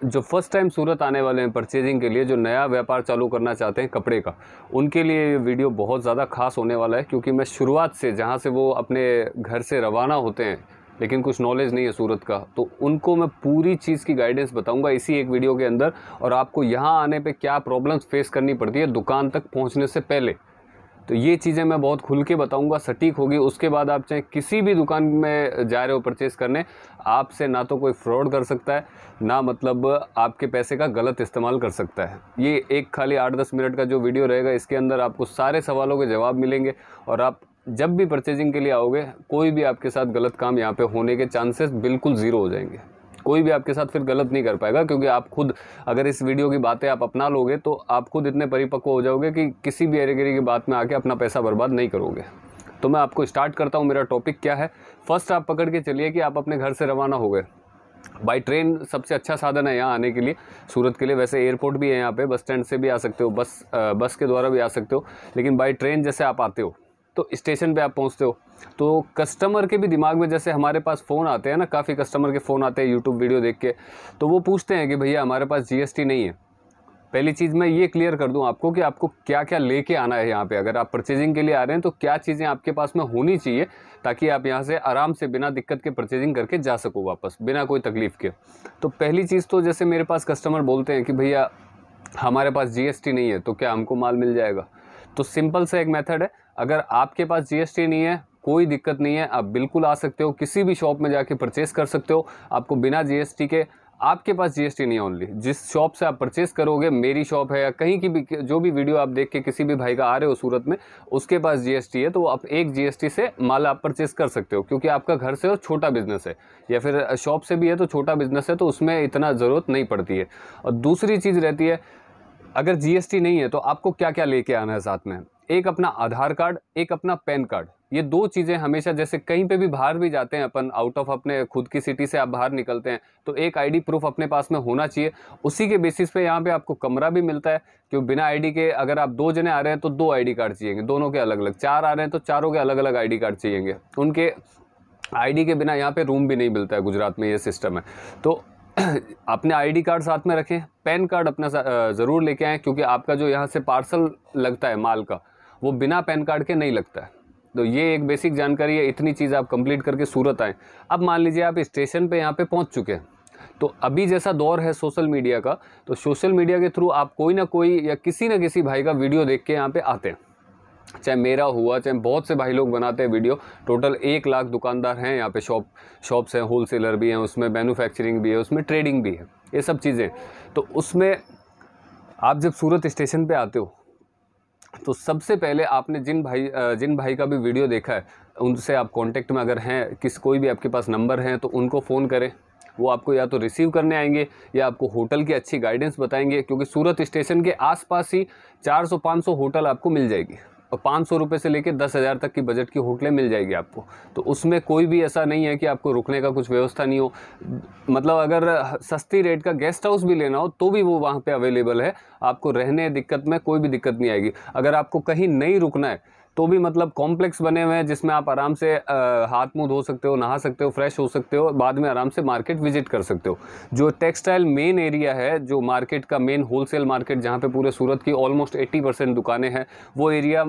जो first time सूरत आने वाले हैं परचेजिंग के लिए, जो नया व्यापार चालू करना चाहते हैं कपड़े का, उनके लिए ये वीडियो बहुत ज़्यादा खास होने वाला है। क्योंकि मैं शुरुआत से, जहाँ से वो अपने घर से रवाना होते हैं लेकिन कुछ नॉलेज नहीं है सूरत का, तो उनको मैं पूरी चीज़ की गाइडेंस बताऊंगा इसी एक वीडियो के अंदर। और आपको यहाँ आने पे क्या प्रॉब्लम्स फेस करनी पड़ती है दुकान तक पहुँचने से पहले, तो ये चीज़ें मैं बहुत खुल के बताऊंगा, सटीक होगी। उसके बाद आप चाहे किसी भी दुकान में जा रहे हो परचेज़ करने, आपसे ना तो कोई फ्रॉड कर सकता है, ना मतलब आपके पैसे का गलत इस्तेमाल कर सकता है। ये एक खाली 8-10 मिनट का जो वीडियो रहेगा, इसके अंदर आपको सारे सवालों के जवाब मिलेंगे। और आप जब भी परचेजिंग के लिए आओगे, कोई भी आपके साथ गलत काम यहाँ पे होने के चांसेस बिल्कुल ज़ीरो हो जाएंगे। कोई भी आपके साथ फिर गलत नहीं कर पाएगा, क्योंकि आप खुद अगर इस वीडियो की बातें आप अपना लोगे तो आप खुद इतने परिपक्व हो जाओगे कि किसी भी एरेगिरी की बात में आके अपना पैसा बर्बाद नहीं करोगे। तो मैं आपको स्टार्ट करता हूँ। मेरा टॉपिक क्या है, फर्स्ट आप पकड़ के चलिए कि आप अपने घर से रवाना हो गए। बाई ट्रेन सबसे अच्छा साधन है यहाँ आने के लिए, सूरत के लिए। वैसे एयरपोर्ट भी है यहाँ पे, बस स्टैंड से भी आ सकते हो, बस के द्वारा भी आ सकते हो। लेकिन बाई ट्रेन जैसे आप आते हो तो स्टेशन पे आप पहुँचते हो, तो कस्टमर के भी दिमाग में, जैसे हमारे पास फ़ोन आते हैं ना, काफ़ी कस्टमर के फ़ोन आते हैं यूट्यूब वीडियो देख के, तो वो पूछते हैं कि भैया हमारे पास जीएसटी नहीं है। पहली चीज़ मैं ये क्लियर कर दूं आपको कि आपको क्या क्या लेके आना है यहाँ पे। अगर आप परचेजिंग के लिए आ रहे हैं तो क्या चीज़ें आपके पास में होनी चाहिए, ताकि आप यहाँ से आराम से बिना दिक्कत के परचेजिंग करके जा सको वापस, बिना कोई तकलीफ़ के। तो पहली चीज़ तो, जैसे मेरे पास कस्टमर बोलते हैं कि भैया हमारे पास जीएसटी नहीं है, तो क्या हमको माल मिल जाएगा? तो सिंपल सा एक मेथड है, अगर आपके पास जीएसटी नहीं है, कोई दिक्कत नहीं है, आप बिल्कुल आ सकते हो, किसी भी शॉप में जाके परचेस कर सकते हो। आपको बिना जीएसटी के, आपके पास जीएसटी नहीं है, ओनली जिस शॉप से आप परचेस करोगे, मेरी शॉप है या कहीं की भी, जो भी वीडियो आप देख के किसी भी भाई का आ रहे हो सूरत में, उसके पास जीएसटी है, तो आप एक जीएसटी से माल आप परचेस कर सकते हो। क्योंकि आपका घर से और छोटा बिजनेस है, या फिर शॉप से भी है तो छोटा बिजनेस है, तो उसमें इतना ज़रूरत नहीं पड़ती है। और दूसरी चीज़ रहती है, अगर जीएसटी नहीं है तो आपको क्या क्या लेके आना है साथ में। एक अपना आधार कार्ड, एक अपना पैन कार्ड। ये दो चीज़ें हमेशा, जैसे कहीं पे भी बाहर भी जाते हैं अपन, आउट ऑफ अपने खुद की सिटी से आप बाहर निकलते हैं, तो एक आईडी प्रूफ अपने पास में होना चाहिए। उसी के बेसिस पे यहाँ पे आपको कमरा भी मिलता है, क्योंकि बिना आईडी के, अगर आप 2 जने आ रहे हैं तो 2 आईडी कार्ड चाहिए, दोनों के अलग अलग। 4 आ रहे हैं तो चारों के अलग अलग आईडी कार्ड चाहिए। उनके आईडी के बिना यहाँ पे रूम भी नहीं मिलता है, गुजरात में ये सिस्टम है। तो अपने आईडी कार्ड साथ में रखें, पैन कार्ड अपना ज़रूर लेके आएँ, क्योंकि आपका जो यहाँ से पार्सल लगता है माल का, वो बिना पैन कार्ड के नहीं लगता है। तो ये एक बेसिक जानकारी है। इतनी चीज़ आप कंप्लीट करके सूरत आएँ। अब मान लीजिए आप स्टेशन पे यहाँ पे पहुँच चुके हैं, तो अभी जैसा दौर है सोशल मीडिया का, तो सोशल मीडिया के थ्रू आप कोई ना कोई या किसी न किसी भाई का वीडियो देख के यहाँ पे आते हैं। चाहे मेरा हुआ, चाहे बहुत से भाई लोग बनाते हैं वीडियो। टोटल 1 लाख दुकानदार हैं यहाँ पे, शॉप्स हैं, होलसेलर भी हैं, उसमें मैन्युफैक्चरिंग भी है, उसमें ट्रेडिंग भी है, ये सब चीज़ें। तो उसमें आप जब सूरत स्टेशन पे आते हो, तो सबसे पहले आपने जिन भाई का भी वीडियो देखा है, उनसे आप कांटेक्ट में अगर हैं, कोई भी आपके पास नंबर हैं, तो उनको फ़ोन करें। वो आपको या तो रिसीव करने आएंगे या आपको होटल की अच्छी गाइडेंस बताएंगे, क्योंकि सूरत स्टेशन के आसपास ही 400-500 होटल आपको मिल जाएगी, और 500 रुपये से लेकर 10,000 तक की बजट की होटलें मिल जाएगी आपको। तो उसमें कोई भी ऐसा नहीं है कि आपको रुकने का कुछ व्यवस्था नहीं हो। मतलब अगर सस्ती रेट का गेस्ट हाउस भी लेना हो तो भी वो वहाँ पे अवेलेबल है। आपको रहने दिक्कत में कोई भी दिक्कत नहीं आएगी। अगर आपको कहीं नहीं रुकना है तो भी, मतलब कॉम्प्लेक्स बने हुए हैं जिसमें आप आराम से हाथ मुंह धो सकते हो, नहा सकते हो, फ्रेश हो सकते हो, बाद में आराम से मार्केट विजिट कर सकते हो। जो टेक्सटाइल मेन एरिया है, जो मार्केट का मेन होलसेल मार्केट, जहाँ पे पूरे सूरत की ऑलमोस्ट 80% दुकानें हैं, वो एरिया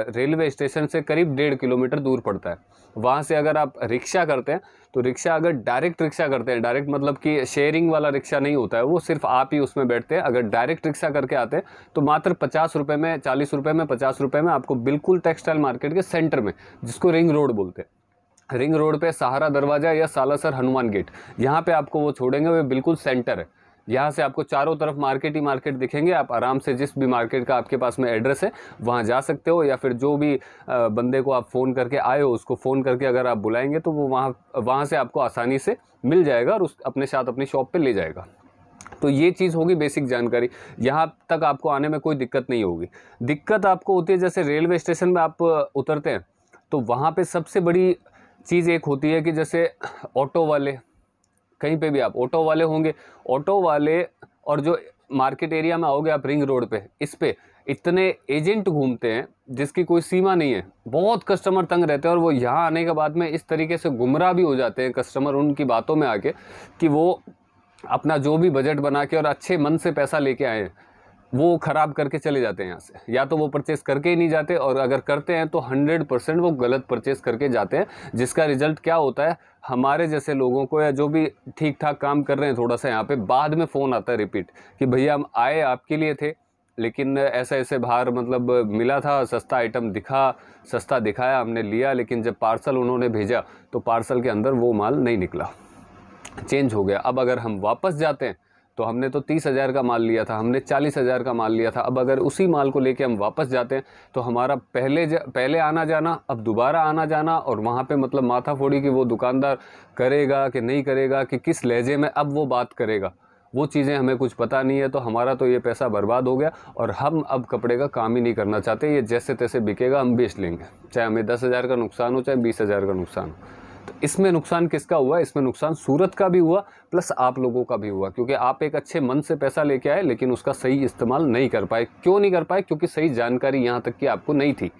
रेलवे स्टेशन से करीब 1.5 किलोमीटर दूर पड़ता है। वहाँ से अगर आप रिक्शा करते हैं, तो रिक्शा, अगर डायरेक्ट रिक्शा करते हैं, डायरेक्ट मतलब कि शेयरिंग वाला रिक्शा नहीं होता है, वो सिर्फ आप ही उसमें बैठते हैं। अगर डायरेक्ट रिक्शा करके आते हैं तो मात्र 50 रुपये में, 40 रुपये में, 50 रुपये में आपको बिल्कुल टेक्सटाइल मार्केट के सेंटर में, जिसको रिंग रोड बोलते हैं, रिंग रोड पे सहारा दरवाज़ा या सालासर हनुमान गेट, यहाँ पे आपको वो छोड़ेंगे। वो बिल्कुल सेंटर है। यहाँ से आपको चारों तरफ मार्केट ही मार्केट दिखेंगे। आप आराम से जिस भी मार्केट का आपके पास में एड्रेस है वहाँ जा सकते हो, या फिर जो भी बंदे को आप फ़ोन करके आए हो, उसको फ़ोन करके अगर आप बुलाएंगे तो वो वहाँ से आपको आसानी से मिल जाएगा और अपने साथ अपनी शॉप पे ले जाएगा। तो ये चीज़ होगी बेसिक जानकारी। यहाँ तक आपको आने में कोई दिक्कत नहीं होगी। दिक्कत आपको होती है जैसे रेलवे स्टेशन में आप उतरते हैं, तो वहाँ पे सबसे बड़ी चीज़ एक होती है कि जैसे ऑटो वाले, कहीं पे भी आप ऑटो वाले होंगे, ऑटो वाले, और जो मार्केट एरिया में आओगे आप रिंग रोड पे, इस पे इतने एजेंट घूमते हैं जिसकी कोई सीमा नहीं है। बहुत कस्टमर तंग रहते हैं, और वो यहाँ आने के बाद में इस तरीके से गुमराह भी हो जाते हैं कस्टमर उनकी बातों में आके, कि वो अपना जो भी बजट बना के और अच्छे मन से पैसा लेके आए हैं, वो ख़राब करके चले जाते हैं यहाँ से। या तो वो परचेस करके ही नहीं जाते, और अगर करते हैं तो 100% वो गलत परचेस करके जाते हैं, जिसका रिजल्ट क्या होता है, हमारे जैसे लोगों को या जो भी ठीक ठाक काम कर रहे हैं थोड़ा सा यहाँ पे, बाद में फ़ोन आता है रिपीट कि भैया हम आए आपके लिए थे, लेकिन ऐसा ऐसे बाहर मतलब मिला था, सस्ता आइटम सस्ता दिखाया, हमने लिया, लेकिन जब पार्सल उन्होंने भेजा तो पार्सल के अंदर वो माल नहीं निकला, चेंज हो गया। अब अगर हम वापस जाते हैं तो हमने तो 30,000 का माल लिया था, हमने 40,000 का माल लिया था, अब अगर उसी माल को लेके हम वापस जाते हैं तो हमारा पहले आना जाना, अब दोबारा आना जाना, और वहाँ पे मतलब माथा फोड़ी कि वो दुकानदार करेगा कि नहीं करेगा, कि किस लहजे में अब वो बात करेगा, वो चीज़ें हमें कुछ पता नहीं है। तो हमारा तो ये पैसा बर्बाद हो गया, और हम अब कपड़े का काम ही नहीं करना चाहते। ये जैसे तैसे बिकेगा हम बेच लेंगे, चाहे हमें 10,000 का नुकसान हो, चाहे 20,000 का नुकसान हो। तो इसमें नुकसान किसका हुआ? इसमें नुकसान सूरत का भी हुआ, प्लस आप लोगों का भी हुआ, क्योंकि आप एक अच्छे मन से पैसा लेके आए लेकिन उसका सही इस्तेमाल नहीं कर पाए। क्यों नहीं कर पाए? क्योंकि सही जानकारी यहाँ तक की आपको नहीं थी।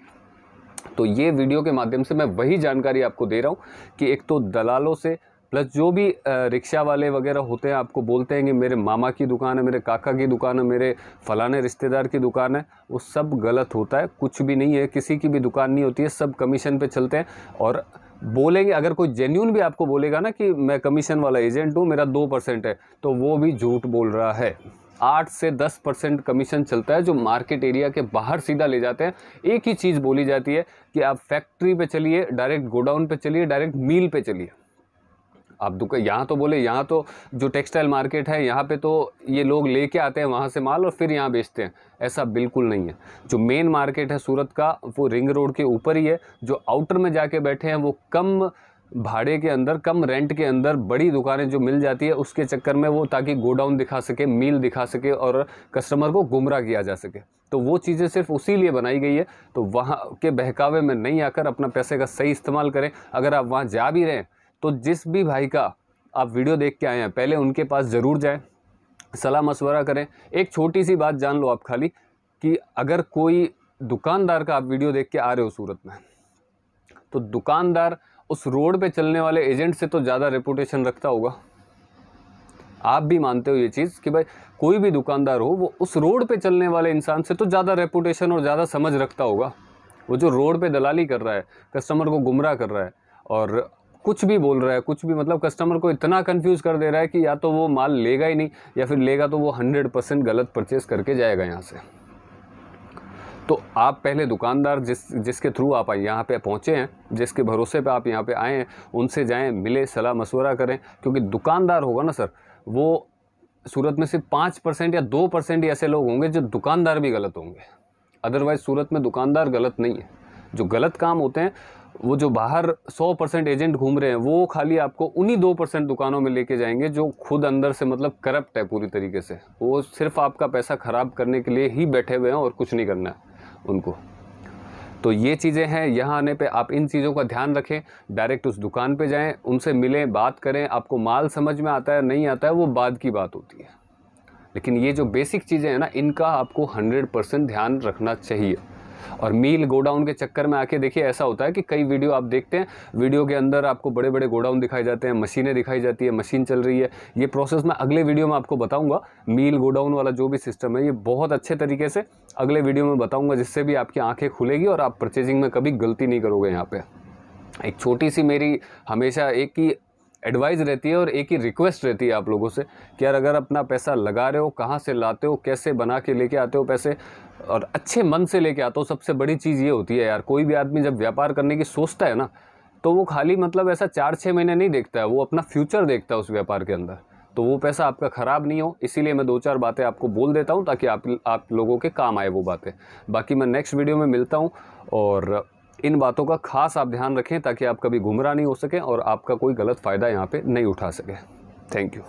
तो ये वीडियो के माध्यम से मैं वही जानकारी आपको दे रहा हूँ कि एक तो दलालों से, प्लस जो भी रिक्शा वाले वगैरह होते हैं, आपको बोलते हैं कि मेरे मामा की दुकान है, मेरे काका की दुकान है, मेरे फलाने रिश्तेदार की दुकान है, वो सब गलत होता है। कुछ भी नहीं है, किसी की भी दुकान नहीं होती है, सब कमीशन पे चलते हैं। और बोलेंगे, अगर कोई जेन्यून भी आपको बोलेगा ना कि मैं कमीशन वाला एजेंट हूँ, मेरा 2% है, तो वो भी झूठ बोल रहा है। 8 से 10% कमीशन चलता है, जो मार्केट एरिया के बाहर सीधा ले जाते हैं। एक ही चीज़ बोली जाती है कि आप फैक्ट्री पे चलिए, डायरेक्ट गोडाउन पे चलिए, डायरेक्ट मिल पे चलिए। आप दुकान यहाँ तो बोले, यहाँ तो जो टेक्सटाइल मार्केट है यहाँ पे तो ये लोग लेके आते हैं वहाँ से माल और फिर यहाँ बेचते हैं, ऐसा बिल्कुल नहीं है। जो मेन मार्केट है सूरत का, वो रिंग रोड के ऊपर ही है। जो आउटर में जाके बैठे हैं वो कम भाड़े के अंदर, कम रेंट के अंदर बड़ी दुकानें जो मिल जाती है, उसके चक्कर में वो ताकि गोडाउन दिखा सके, मिल दिखा सके और कस्टमर को गुमराह किया जा सके। तो वो चीज़ें सिर्फ उसी लिए बनाई गई है। तो वहाँ के बहकावे में नहीं आकर अपना पैसे का सही इस्तेमाल करें। अगर आप वहाँ जा भी रहे हैं तो जिस भी भाई का आप वीडियो देख के आए हैं, पहले उनके पास ज़रूर जाएं, सलाह मशवरा करें। एक छोटी सी बात जान लो आप खाली, कि अगर कोई दुकानदार का आप वीडियो देख के आ रहे हो सूरत में, तो दुकानदार उस रोड पे चलने वाले एजेंट से तो ज़्यादा रेपुटेशन रखता होगा। आप भी मानते हो ये चीज़ कि भाई कोई भी दुकानदार हो, वो उस रोड पे चलने वाले इंसान से तो ज़्यादा रेपुटेशन और ज़्यादा समझ रखता होगा। वो जो रोड पे दलाली कर रहा है, कस्टमर को गुमराह कर रहा है और कुछ भी बोल रहा है, कुछ भी मतलब कस्टमर को इतना कंफ्यूज कर दे रहा है कि या तो वो माल लेगा ही नहीं, या फिर लेगा तो वो 100% गलत परचेस करके जाएगा यहाँ से। तो आप पहले दुकानदार जिसके थ्रू आप यहाँ पे पहुँचे हैं, जिसके भरोसे पे आप यहाँ पे आए हैं, उनसे जाएं, मिले, सलाह मशवरा करें। क्योंकि दुकानदार होगा ना सर, वो सूरत में सिर्फ 5% या 2% ही ऐसे लोग होंगे जो दुकानदार भी गलत होंगे। अदरवाइज़ सूरत में दुकानदार गलत नहीं है। जो गलत काम होते हैं, वो जो बाहर 100% एजेंट घूम रहे हैं, वो खाली आपको उन्हीं 2% दुकानों में लेके जाएंगे जो खुद अंदर से मतलब करप्ट है पूरी तरीके से। वो सिर्फ आपका पैसा ख़राब करने के लिए ही बैठे हुए हैं और कुछ नहीं करना है उनको। तो ये चीज़ें हैं, यहाँ आने पे आप इन चीज़ों का ध्यान रखें। डायरेक्ट उस दुकान पे जाएं, उनसे मिलें, बात करें। आपको माल समझ में आता है नहीं आता है वो बाद की बात होती है, लेकिन ये जो बेसिक चीज़ें हैं ना, इनका आपको 100% ध्यान रखना चाहिए। और मील गोडाउन के चक्कर में आके देखिए, ऐसा होता है कि कई वीडियो आप देखते हैं, वीडियो के अंदर आपको बड़े बड़े गोडाउन दिखाई जाते हैं, मशीनें दिखाई जाती है, मशीन चल रही है। ये प्रोसेस मैं अगले वीडियो में आपको बताऊंगा। मील गोडाउन वाला जो भी सिस्टम है, ये बहुत अच्छे तरीके से अगले वीडियो में बताऊंगा, जिससे भी आपकी आंखें खुलेगी और आप परचेजिंग में कभी गलती नहीं करोगे। यहाँ पे एक छोटी सी मेरी हमेशा एक ही एडवाइस रहती है और एक ही रिक्वेस्ट रहती है आप लोगों से कि यार, अगर अपना पैसा लगा रहे हो, कहाँ से लाते हो, कैसे बना के लेके आते हो पैसे, और अच्छे मन से लेके आते हो। सबसे बड़ी चीज़ ये होती है यार, कोई भी आदमी जब व्यापार करने की सोचता है ना, तो वो खाली मतलब ऐसा 4-6 महीने नहीं देखता है, वो अपना फ्यूचर देखता है उस व्यापार के अंदर। तो वो पैसा आपका ख़राब नहीं हो, इसीलिए मैं 2-4 बातें आपको बोल देता हूँ ताकि आप लोगों के काम आए वो बातें। बाकी मैं नेक्स्ट वीडियो में मिलता हूँ, और इन बातों का खास आप ध्यान रखें ताकि आप कभी गुमराह नहीं हो सके और आपका कोई गलत फ़ायदा यहाँ पे नहीं उठा सके। Thank you.